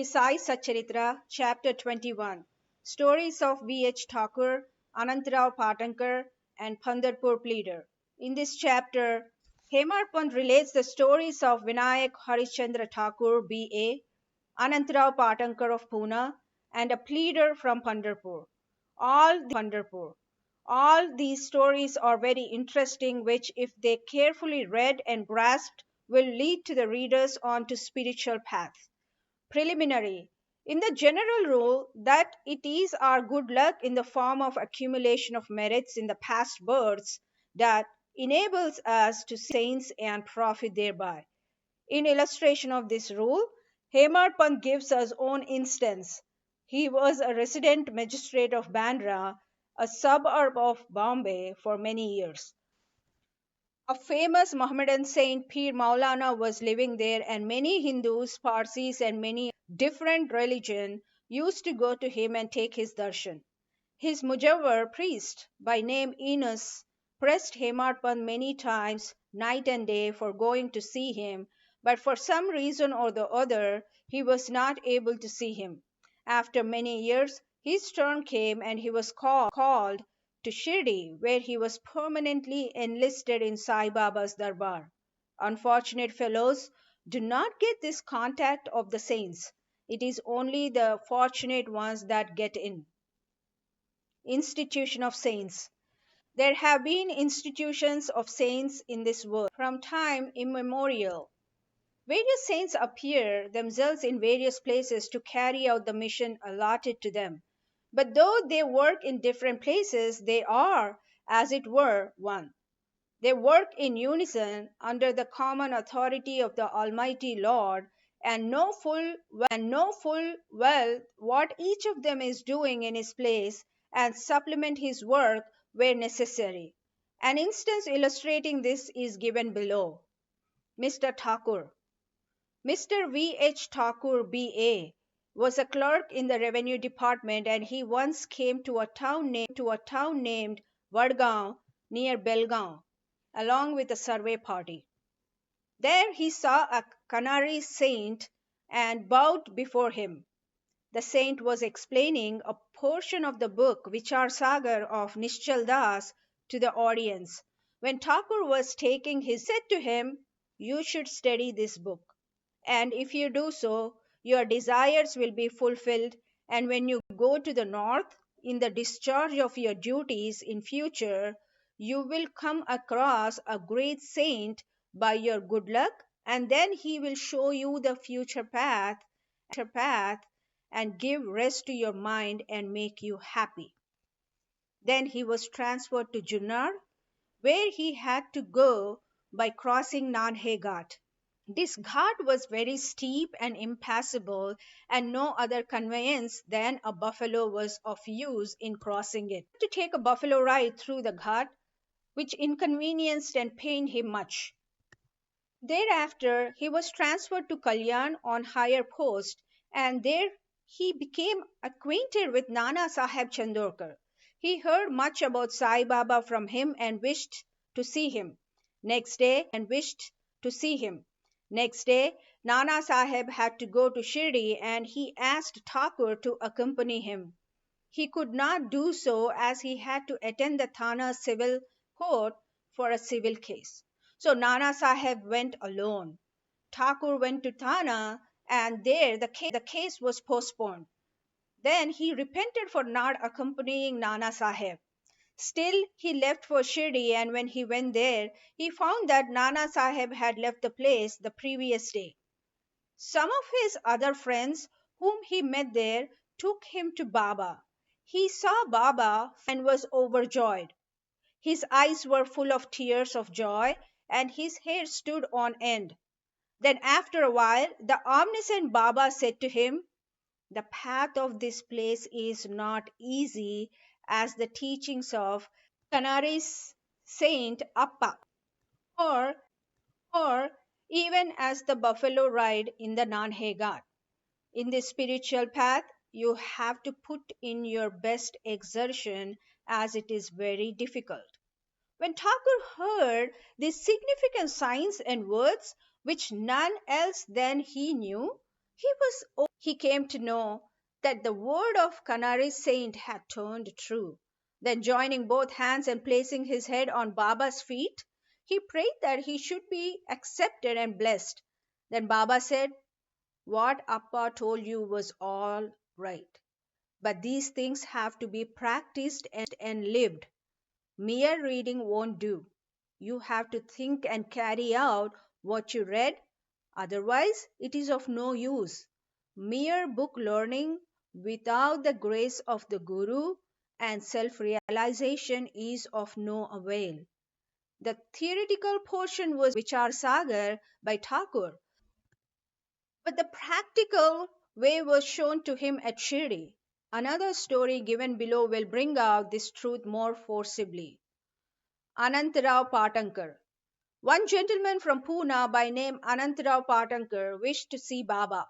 Sai Satcharitra, Chapter 21. Stories of V.H. Thakur, Anantrao Patankar, and Pandharpur Pleader. In this chapter, Hemarpant relates the stories of Vinayak Harishchandra Thakur, B.A., Anantrao Patankar of Pune, and a pleader from Pandharpur. All these stories are very interesting, which, if they carefully read and grasped, will lead to the readers on to spiritual path. Preliminary. In the general rule that it is our good luck in the form of accumulation of merits in the past births that enables us to saints and profit thereby. In illustration of this rule, Hemar Pant gives us own instance. He was a resident magistrate of Bandra, a suburb of Bombay, for many years. A famous Mohammedan saint Pir Maulana was living there, and many Hindus, Parsis, and many different religion used to go to him and take his darshan. His Mujawwar priest, by name Enos, pressed Hemarpant many times, night and day, for going to see him, but for some reason or the other he was not able to see him. After many years his turn came, and he was called to Shirdi, where he was permanently enlisted in Sai Baba's darbar. Unfortunate fellows do not get this contact of the saints. It is only the fortunate ones that get in. Institution of saints. There have been institutions of saints in this world from time immemorial. Various saints appear themselves in various places to carry out the mission allotted to them. But though they work in different places, they are, as it were, one. They work in unison under the common authority of the Almighty Lord, and know full well what each of them is doing in his place, and supplement his work where necessary. An instance illustrating this is given below. Mr. Thakur. Mr. V. H. Thakur, B.A., was a clerk in the revenue department, and he once came to a town named Vadgaon near Belgaon, along with a survey party. There he saw a Canary saint and bowed before him. The saint was explaining a portion of the book Vichar Sagar of Nischal Das to the audience. When Thakur was taking his said to him, "You should study this book, and if you do so, your desires will be fulfilled, and when you go to the north in the discharge of your duties in future, you will come across a great saint by your good luck, and then he will show you the future path and give rest to your mind and make you happy." Then he was transferred to Junnar, where he had to go by crossing Nanhe Ghat. This ghat was very steep and impassable, and no other conveyance than a buffalo was of use in crossing it. To take a buffalo ride through the ghat, which inconvenienced and pained him much. Thereafter he was transferred to Kalyan on higher post, and there he became acquainted with Nana Sahib Chandorkar. He heard much about Sai Baba from him and wished to see him. Next day, Nana Sahib had to go to Shirdi, and he asked Thakur to accompany him. He could not do so, as he had to attend the Thana civil court for a civil case. So Nana Sahib went alone. Thakur went to Thana, and there the case was postponed. Then he repented for not accompanying Nana Sahib. Still he left for Shirdi, and when he went there, he found that Nana Sahib had left the place the previous day. Some of his other friends whom he met there took him to Baba. He saw Baba and was overjoyed. His eyes were full of tears of joy, and his hair stood on end. Then after a while the omniscient Baba said to him, "The path of this place is not easy as the teachings of Canarese Saint Appa, or even as the buffalo ride in the Nanhe Ghat. In this spiritual path you have to put in your best exertion, as it is very difficult." When Thakur heard these significant signs and words, which none else than he knew, he came to know that the word of Canary Saint had turned true. Then, joining both hands and placing his head on Baba's feet, he prayed that he should be accepted and blessed. Then Baba said, "What Appa told you was all right. But these things have to be practiced and lived. Mere reading won't do. You have to think and carry out what you read, otherwise, it is of no use. Mere book learning without the grace of the Guru and self realization is of no avail." The theoretical portion was Vichar Sagar by Thakur, but the practical way was shown to him at Shirdi. Another story given below will bring out this truth more forcibly. Anantarao Patankar. One gentleman from Pune by name Anantarao Patankar wished to see Baba.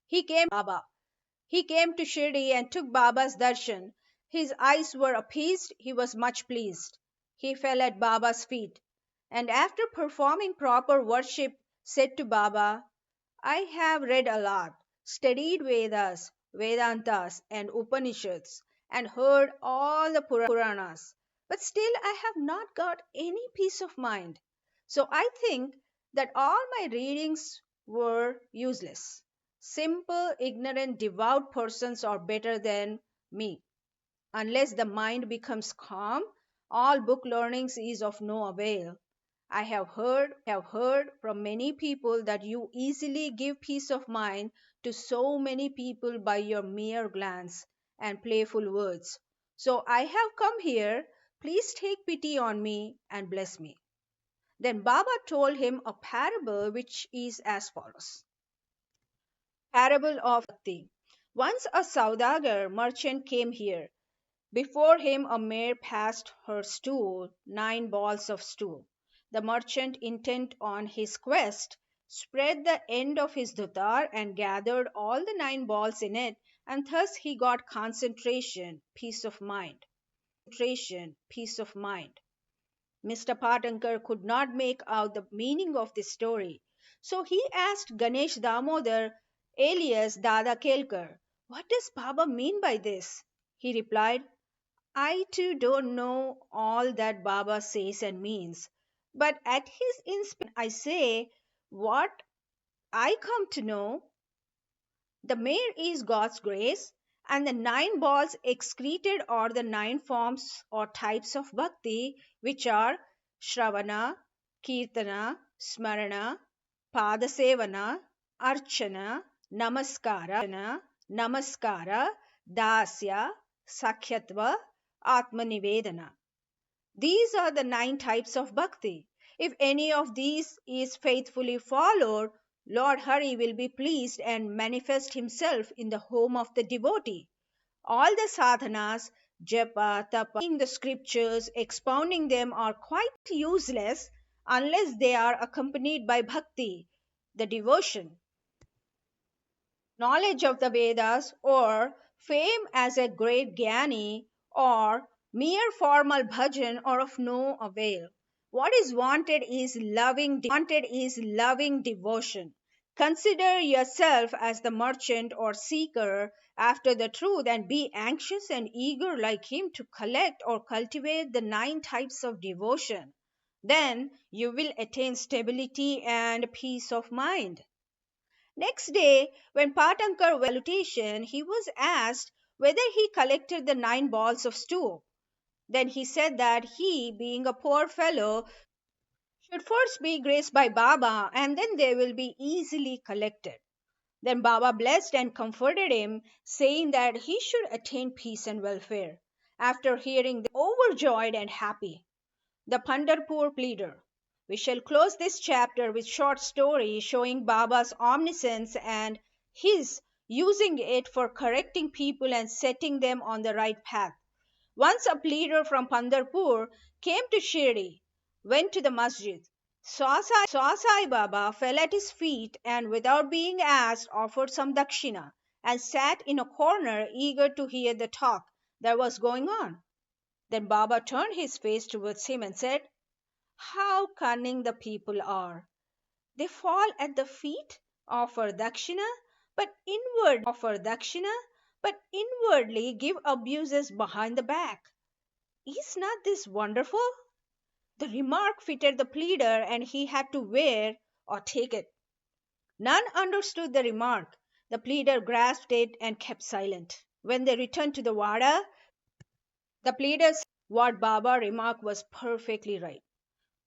He came to Shirdi and took Baba's darshan. His eyes were appeased, he was much pleased. He fell at Baba's feet, and after performing proper worship said to Baba, "I have read a lot, studied Vedas, Vedantas, and Upanishads, and heard all the Puranas, but still I have not got any peace of mind. So I think that all my readings were useless. Simple, ignorant, devout persons are better than me. Unless the mind becomes calm, all book learnings is of no avail. I have heard from many people that you easily give peace of mind to so many people by your mere glance and playful words. So I have come here. Please take pity on me and bless me." Then Baba told him a parable which is as follows. Parable of Bhakti. Once a Saudagar merchant came here. Before him a mare passed her stool, 9 balls of stool. The merchant, intent on his quest, spread the end of his dhutar and gathered all the 9 balls in it, and thus he got concentration, peace of mind. Mr. Patankar could not make out the meaning of this story. So he asked Ganesh Damodar, alias Dada Kelkar, "What does Baba mean by this?" He replied, "I too don't know all that Baba says and means, but at his inspection I say what I come to know. The mare is God's grace, and the 9 balls excreted are the 9 forms or types of bhakti, which are Shravana, Kirtana, Smarana, Padasevana, Archana, Namaskara, Dasya, Sakhyatva, Atmanivedana. These are the 9 types of bhakti. If any of these is faithfully followed, Lord Hari will be pleased and manifest himself in the home of the devotee. All the sadhanas, japa, tapa, reading the scriptures, expounding them are quite useless unless they are accompanied by bhakti, the devotion. Knowledge of the Vedas, or fame as a great Gyani, or mere formal bhajan are of no avail. What is wanted is loving devotion. Consider yourself as the merchant or seeker after the truth and be anxious and eager like him to collect or cultivate the 9 types of devotion. Then you will attain stability and peace of mind. Next day, when Patankar went for salutation, he was asked whether he collected the 9 balls of stew. Then he said that he, being a poor fellow, should first be graced by Baba and then they will be easily collected. Then Baba blessed and comforted him, saying that he should attain peace and welfare. After hearing this, overjoyed and happy. The Pandharpur Pleader. We shall close this chapter with short story showing Baba's omniscience and his using it for correcting people and setting them on the right path. Once a pleader from Pandharpur came to Shirdi, went to the masjid, saw Sai Baba, fell at his feet, and without being asked offered some dakshina and sat in a corner eager to hear the talk that was going on. Then Baba turned his face towards him and said, "How cunning the people are! They fall at the feet, offer dakshina, but inwardly offer dakshina, but inwardly give abuses behind the back. Is not this wonderful? The remark fitted the pleader, and he had to wear or take it. None understood the remark. The pleader grasped it and kept silent. When they returned to the Wada, the pleader said, what Baba remarked was perfectly right.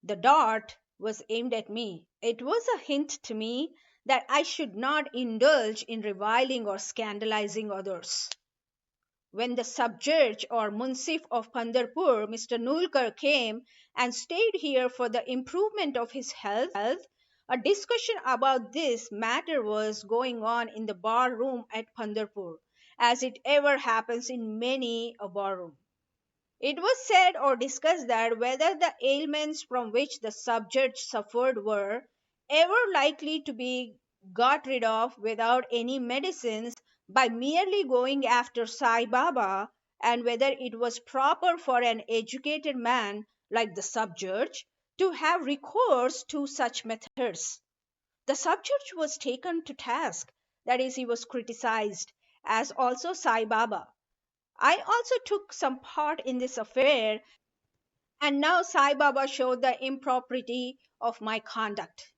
The dart was aimed at me. It was a hint to me that I should not indulge in reviling or scandalizing others. When the sub-judge or munsif of Pandarpur, Mr. Nulkar, came and stayed here for the improvement of his health, a discussion about this matter was going on in the bar room at Pandarpur, as it ever happens in many a bar room. It was said or discussed that whether the ailments from which the sub-judge suffered were ever likely to be got rid of without any medicines by merely going after Sai Baba, and whether it was proper for an educated man like the sub-judge to have recourse to such methods. The sub-judge was taken to task, that is, he was criticized, as also Sai Baba. I also took some part in this affair, and now Sai Baba showed the impropriety of my conduct.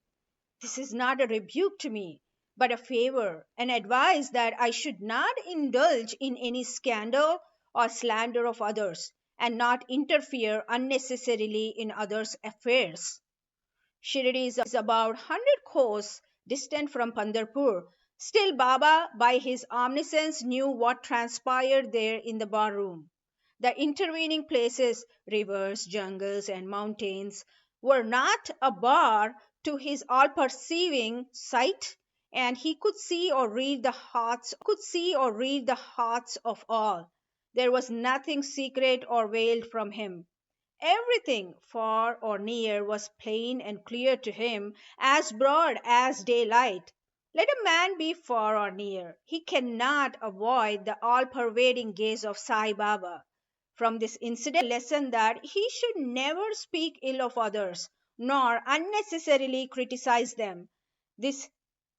This is not a rebuke to me, but a favor, an advice that I should not indulge in any scandal or slander of others, and not interfere unnecessarily in others' affairs. Shirdi is about 100 kos distant from Pandarpur. Still, Baba, by his omniscience, knew what transpired there in the bar room. The intervening places, rivers, jungles, and mountains, were not a bar to his all perceiving sight, and he could see or read the hearts of all. There was nothing secret or veiled from him. Everything, far or near, was plain and clear to him, as broad as daylight. Let a man be far or near, he cannot avoid the all pervading gaze of Sai Baba. From this incident, we learn a lesson that he should never speak ill of others, nor unnecessarily criticize them. This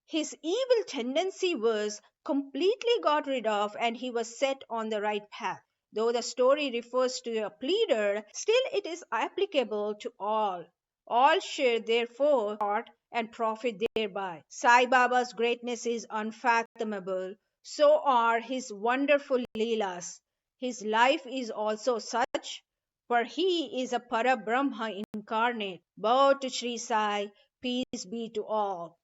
his evil tendency was completely got rid of, and he was set on the right path. Though the story refers to a pleader, still it is applicable to all. All share therefore thought and profit thereby. Sai Baba's greatness is unfathomable, so are his wonderful leelas. His life is also such, for he is a Parabrahma incarnate. Bow to Sri Sai, peace be to all.